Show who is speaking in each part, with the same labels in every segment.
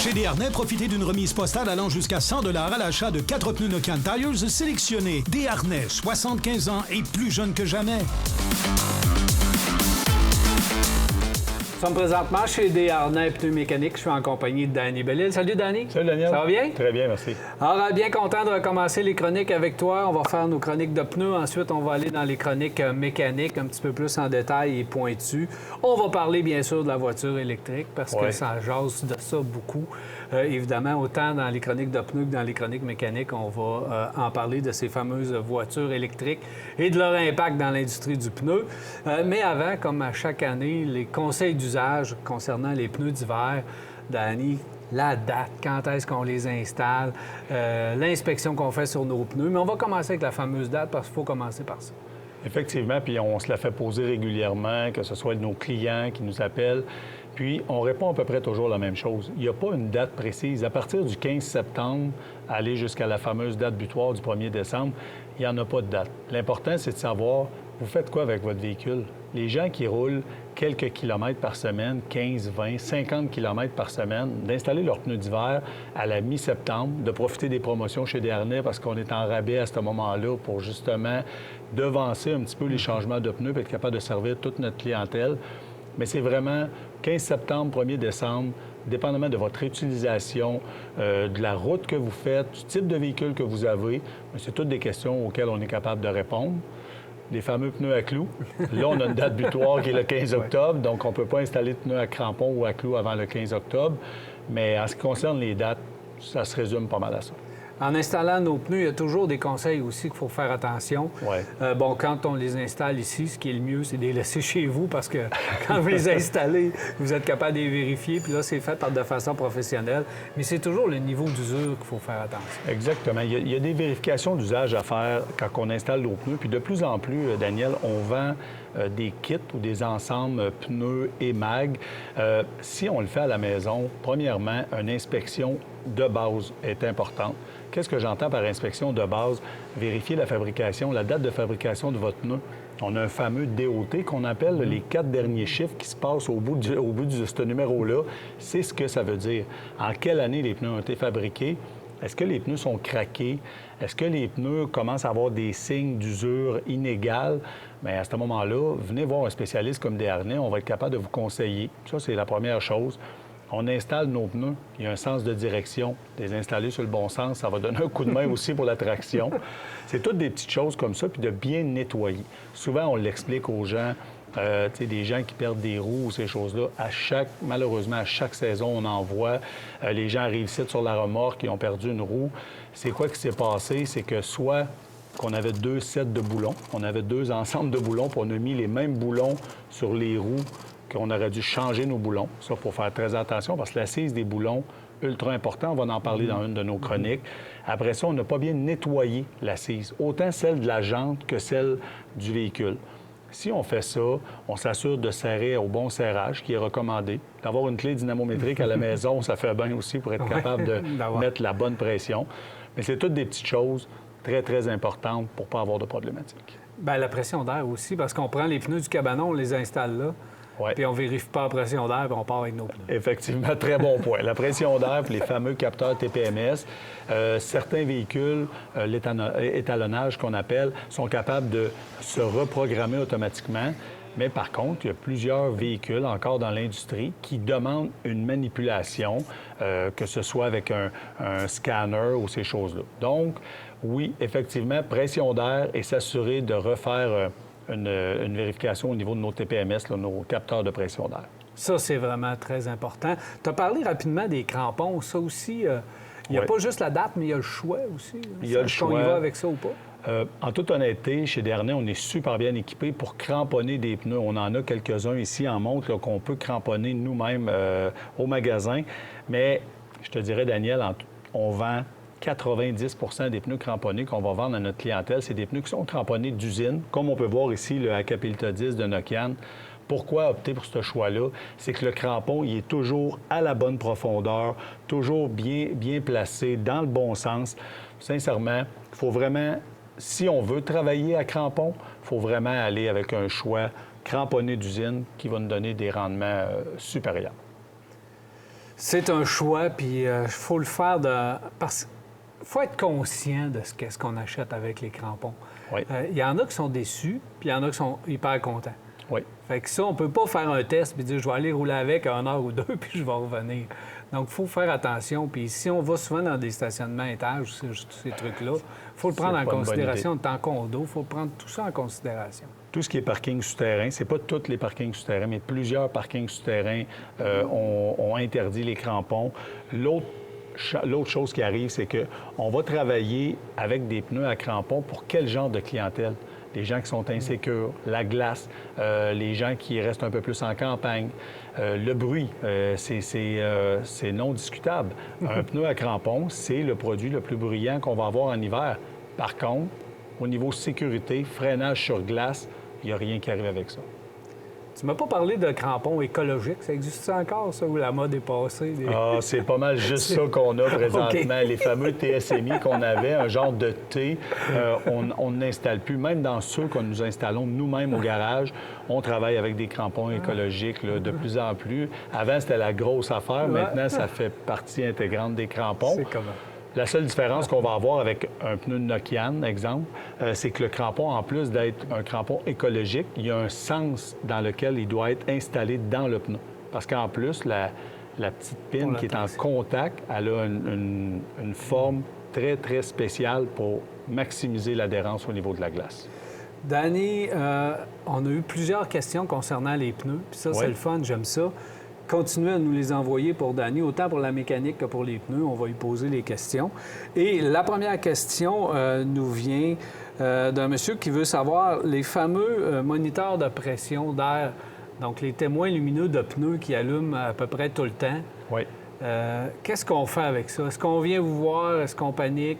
Speaker 1: Chez Desharnais, profitez d'une remise postale allant jusqu'à 100 $ à l'achat de 4 pneus Nokian Tires sélectionnés. Desharnais, 75 ans et plus jeune que jamais.
Speaker 2: Nous sommes présentement chez Desharnais Pneus Mécaniques. Je suis en compagnie de Danny Bellil. Salut, Danny.
Speaker 3: Salut, Daniel.
Speaker 2: Ça va bien?
Speaker 3: Très bien, merci.
Speaker 2: Alors, bien content de recommencer les chroniques avec toi. On va faire nos chroniques de pneus. Ensuite, on va aller dans les chroniques mécaniques, un petit peu plus en détail et pointu. On va parler, bien sûr, de la voiture électrique parce que ça jase de ça beaucoup. Évidemment, autant dans les chroniques de pneus que dans les chroniques mécaniques, on va en parler de ces fameuses voitures électriques et de leur impact dans l'industrie du pneu. Mais avant, comme à chaque année, les conseils d'usage concernant les pneus d'hiver, Danny, la date, quand est-ce qu'on les installe, l'inspection qu'on fait sur nos pneus. Mais on va commencer avec la fameuse date parce qu'il faut commencer par ça.
Speaker 3: Effectivement, puis on se la fait poser régulièrement, que ce soit de nos clients qui nous appellent. Puis, on répond à peu près toujours la même chose. Il n'y a pas une date précise. À partir du 15 septembre, aller jusqu'à la fameuse date butoir du 1er décembre, il n'y en a pas de date. L'important, c'est de savoir, vous faites quoi avec votre véhicule? Les gens qui roulent quelques kilomètres par semaine, 15, 20, 50 kilomètres par semaine, d'installer leurs pneus d'hiver à la mi-septembre, de profiter des promotions chez Desharnais parce qu'on est en rabais à ce moment-là pour justement devancer un petit peu les changements de pneus et être capable de servir toute notre clientèle. Mais c'est vraiment 15 septembre, 1er décembre, dépendamment de votre utilisation, de la route que vous faites, du type de véhicule que vous avez. C'est toutes des questions auxquelles on est capable de répondre. Les fameux pneus à clous. Là, on a une date butoir qui est le 15 octobre, donc on ne peut pas installer de pneus à crampons ou à clous avant le 15 octobre. Mais en ce qui concerne les dates, ça se résume pas mal à ça.
Speaker 2: En installant nos pneus, il y a toujours des conseils aussi qu'il faut faire attention. Quand on les installe ici, ce qui est le mieux, c'est de les laisser chez vous parce que quand vous les installez, vous êtes capable de les vérifier. Puis là, c'est fait de façon professionnelle. Mais c'est toujours le niveau d'usure qu'il faut faire attention.
Speaker 3: Exactement. Il y a des vérifications d'usage à faire quand on installe nos pneus. Puis de plus en plus, Daniel, on vend des kits ou des ensembles pneus et mag. Si on le fait à la maison, premièrement, une inspection de base est importante. Qu'est-ce que j'entends par inspection de base? Vérifier la fabrication, la date de fabrication de votre pneu. On a un fameux DOT qu'on appelle les 4 derniers chiffres qui se passent au bout de ce numéro-là. C'est ce que ça veut dire. En quelle année les pneus ont été fabriqués? Est-ce que les pneus sont craqués? Est-ce que les pneus commencent à avoir des signes d'usure inégale? Bien, à ce moment-là, venez voir un spécialiste comme Desharnais, on va être capable de vous conseiller. Ça, c'est la première chose. On installe nos pneus. Il y a un sens de direction. Les installer sur le bon sens, ça va donner un coup de main aussi pour la traction. C'est toutes des petites choses comme ça, puis de bien nettoyer. Souvent, on l'explique aux gens, des gens qui perdent des roues ou ces choses-là. Malheureusement, à chaque saison, on en voit. Les gens arrivent ici sur la remorque et ont perdu une roue. C'est quoi qui s'est passé? C'est que soit qu'on avait 2 sets de boulons, on avait 2 ensembles de boulons, puis on a mis les mêmes boulons sur les roues qu'on aurait dû changer nos boulons. Ça, il faut faire très attention parce que l'assise des boulons, ultra important, on va en parler dans une de nos chroniques. Après ça, on n'a pas bien nettoyé l'assise, autant celle de la jante que celle du véhicule. Si on fait ça, on s'assure de serrer au bon serrage, qui est recommandé. D'avoir une clé dynamométrique à la maison, ça fait bien aussi pour être capable de mettre la bonne pression. Mais c'est toutes des petites choses très, très importantes pour ne pas avoir de problématiques.
Speaker 2: Bien, la pression d'air aussi, parce qu'on prend les pneus du cabanon, on les installe là. Puis on ne vérifie pas la pression d'air, puis on part avec nos pneus.
Speaker 3: Effectivement, très bon point. La pression d'air, puis les fameux capteurs TPMS, certains véhicules, l'étalonnage qu'on appelle, sont capables de se reprogrammer automatiquement. Mais par contre, il y a plusieurs véhicules encore dans l'industrie qui demandent une manipulation, que ce soit avec un scanner ou ces choses-là. Donc, oui, effectivement, pression d'air et s'assurer de refaire une vérification au niveau de nos TPMS, là, nos capteurs de pression d'air.
Speaker 2: Ça, c'est vraiment très important. Tu as parlé rapidement des crampons. Ça aussi, il n'y a pas juste la date, mais il y a le choix aussi.
Speaker 3: Il y a le choix.
Speaker 2: Est-ce qu'on y va avec ça ou pas?
Speaker 3: En toute honnêteté, chez Desharnais, on est super bien équipés pour cramponner des pneus. On en a quelques-uns ici en montre là, qu'on peut cramponner nous-mêmes au magasin. Mais je te dirais, Daniel, on vend 90 des pneus cramponnés qu'on va vendre à notre clientèle, c'est des pneus qui sont cramponnés d'usine, comme on peut voir ici le Hakkapeliitta 10 de Nokian. Pourquoi opter pour ce choix-là? C'est que le crampon, il est toujours à la bonne profondeur, toujours bien placé, dans le bon sens. Sincèrement, il faut vraiment, si on veut travailler à crampon, il faut vraiment aller avec un choix cramponné d'usine qui va nous donner des rendements supérieurs.
Speaker 2: C'est un choix, puis il faut le faire parce qu'il faut être conscient de ce qu'on achète avec les crampons.
Speaker 3: Oui.
Speaker 2: Il y en a qui sont déçus, puis il y en a qui sont hyper contents.
Speaker 3: Oui.
Speaker 2: Fait que ça, on peut pas faire un test et dire je vais aller rouler avec 1 heure ou 2 puis je vais revenir. Donc, il faut faire attention. Puis si on va souvent dans des stationnements à étage, ces trucs-là, il faut le prendre en considération. On est en condo, il faut prendre tout ça en considération.
Speaker 3: Tout ce qui est parking souterrain, c'est pas tous les parkings souterrains, mais plusieurs parkings souterrains ont interdit les crampons. L'autre chose qui arrive, c'est qu'on va travailler avec des pneus à crampons pour quel genre de clientèle? Les gens qui sont insécures, la glace, les gens qui restent un peu plus en campagne. Le bruit, c'est non discutable. Un pneu à crampons, c'est le produit le plus bruyant qu'on va avoir en hiver. Par contre, au niveau sécurité, freinage sur glace, il n'y a rien qui arrive avec ça.
Speaker 2: Tu m'as pas parlé de crampons écologiques. Ça existe encore, ça, où la mode est passée?
Speaker 3: Ah, c'est pas mal juste ça qu'on a présentement. Okay. Les fameux TSMI qu'on avait, un genre de T, on n'installe plus. Même dans ceux que nous installons nous-mêmes au garage, on travaille avec des crampons écologiques là, de plus en plus. Avant, c'était la grosse affaire. Maintenant, ça fait partie intégrante des crampons.
Speaker 2: C'est comment?
Speaker 3: La seule différence qu'on va avoir avec un pneu Nokian, exemple, c'est que le crampon, en plus d'être un crampon écologique, il y a un sens dans lequel il doit être installé dans le pneu. Parce qu'en plus, la petite pine qui est en contact, elle a une forme très, très spéciale pour maximiser l'adhérence au niveau de la glace.
Speaker 2: Danny, on a eu plusieurs questions concernant les pneus. Puis ça, c'est le fun, j'aime ça. Continuez à nous les envoyer pour Danny, autant pour la mécanique que pour les pneus. On va y poser les questions. Et la première question nous vient d'un monsieur qui veut savoir les fameux moniteurs de pression d'air, donc les témoins lumineux de pneus qui allument à peu près tout le temps.
Speaker 3: Oui.
Speaker 2: Qu'est-ce qu'on fait avec ça? Est-ce qu'on vient vous voir? Est-ce qu'on panique?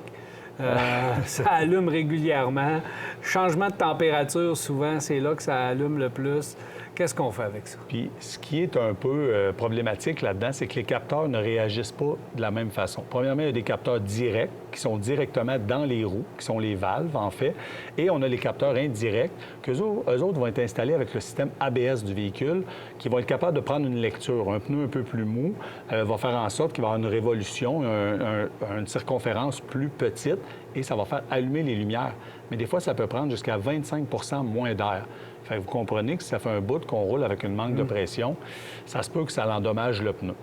Speaker 2: Ça allume régulièrement. Changement de température, souvent, c'est là que ça allume le plus. Qu'est-ce qu'on fait avec ça?
Speaker 3: Puis, ce qui est un peu problématique là-dedans, c'est que les capteurs ne réagissent pas de la même façon. Premièrement, il y a des capteurs directs qui sont directement dans les roues, qui sont les valves, en fait. Et on a les capteurs indirects, qu'eux autres vont être installés avec le système ABS du véhicule, qui vont être capables de prendre une lecture. Un pneu un peu plus mou va faire en sorte qu'il va y avoir une révolution, une circonférence plus petite, et ça va faire allumer les lumières. Mais des fois, ça peut prendre jusqu'à 25 moins d'air. Fait que vous comprenez que si ça fait un bout qu'on roule avec une manque de pression, ça se peut que ça endommage le pneu.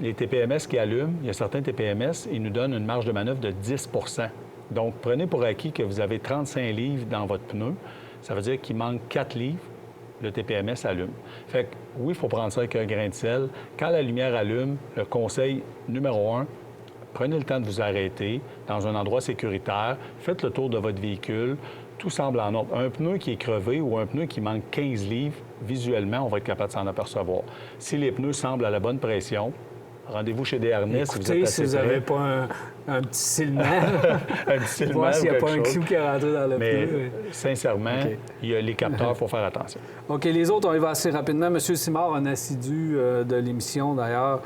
Speaker 3: Les TPMS qui allument, il y a certains TPMS, ils nous donnent une marge de manœuvre de 10 Donc, prenez pour acquis que vous avez 35 livres dans votre pneu. Ça veut dire qu'il manque 4 livres, le TPMS allume. Fait que oui, il faut prendre ça avec un grain de sel. Quand la lumière allume, le conseil numéro 1, prenez le temps de vous arrêter dans un endroit sécuritaire, faites le tour de votre véhicule. Tout semble en ordre. Un pneu qui est crevé ou un pneu qui manque 15 livres, visuellement, on va être capable de s'en apercevoir. Si les pneus semblent à la bonne pression, rendez-vous chez Desharnais si vous êtes assez
Speaker 2: si vous n'avez pas un petit silement.
Speaker 3: Un petit silement
Speaker 2: voir s'il n'y a pas
Speaker 3: chose.
Speaker 2: Un clou qui est rentré dans le
Speaker 3: Mais
Speaker 2: pneu.
Speaker 3: sincèrement, il y a les capteurs, il faut faire attention.
Speaker 2: OK, les autres, on y va assez rapidement. M. Simard, un assidu de l'émission, d'ailleurs.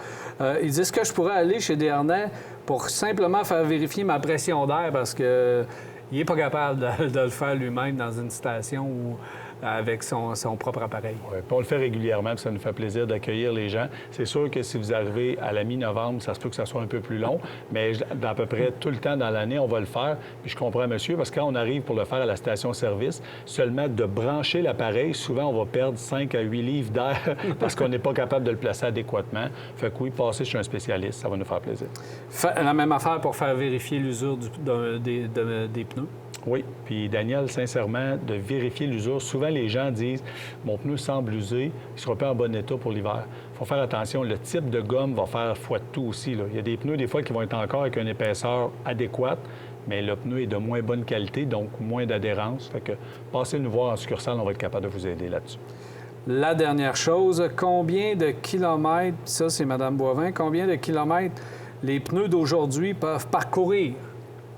Speaker 2: Il dit, est-ce que je pourrais aller chez Desharnais pour simplement faire vérifier ma pression d'air parce que il n'est pas capable de le faire lui-même dans une station ou avec son propre appareil.
Speaker 3: Oui, on le fait régulièrement, puis ça nous fait plaisir d'accueillir les gens. C'est sûr que si vous arrivez à la mi-novembre, ça se peut que ça soit un peu plus long, mais à peu près tout le temps dans l'année, on va le faire. Puis je comprends, monsieur, parce que quand on arrive pour le faire à la station-service, seulement de brancher l'appareil, souvent, on va perdre 5 à 8 livres d'air parce qu'on n'est pas capable de le placer adéquatement. Fait que oui, passer chez un spécialiste, ça va nous faire plaisir.
Speaker 2: La même affaire pour faire vérifier l'usure des pneus?
Speaker 3: Oui. Puis, Daniel, sincèrement, de vérifier l'usure, souvent les gens disent « Mon pneu semble usé, il sera pas en bon état pour l'hiver. » Il faut faire attention, le type de gomme va faire foi de tout aussi. Là. Il y a des pneus, des fois, qui vont être encore avec une épaisseur adéquate, mais le pneu est de moins bonne qualité, donc moins d'adhérence. Fait que passez nous voir en succursale, on va être capable de vous aider là-dessus.
Speaker 2: La dernière chose, combien de kilomètres, ça c'est Mme Boivin, combien de kilomètres les pneus d'aujourd'hui peuvent parcourir?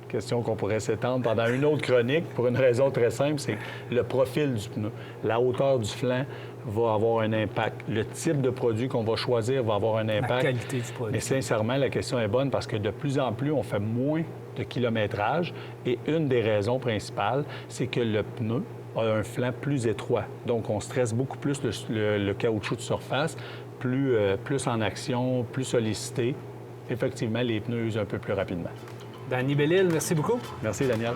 Speaker 3: Question qu'on pourrait s'étendre pendant une autre chronique pour une raison très simple, c'est le profil du pneu. La hauteur du flanc va avoir un impact. Le type de produit qu'on va choisir va avoir un impact.
Speaker 2: La qualité du produit.
Speaker 3: Mais sincèrement, la question est bonne parce que de plus en plus, on fait moins de kilométrage et une des raisons principales, c'est que le pneu a un flanc plus étroit. Donc, on stresse beaucoup plus le caoutchouc de surface. plus en action, plus sollicité, effectivement, les pneus usent un peu plus rapidement.
Speaker 2: Danny Bellil, merci beaucoup.
Speaker 3: Merci, Daniel.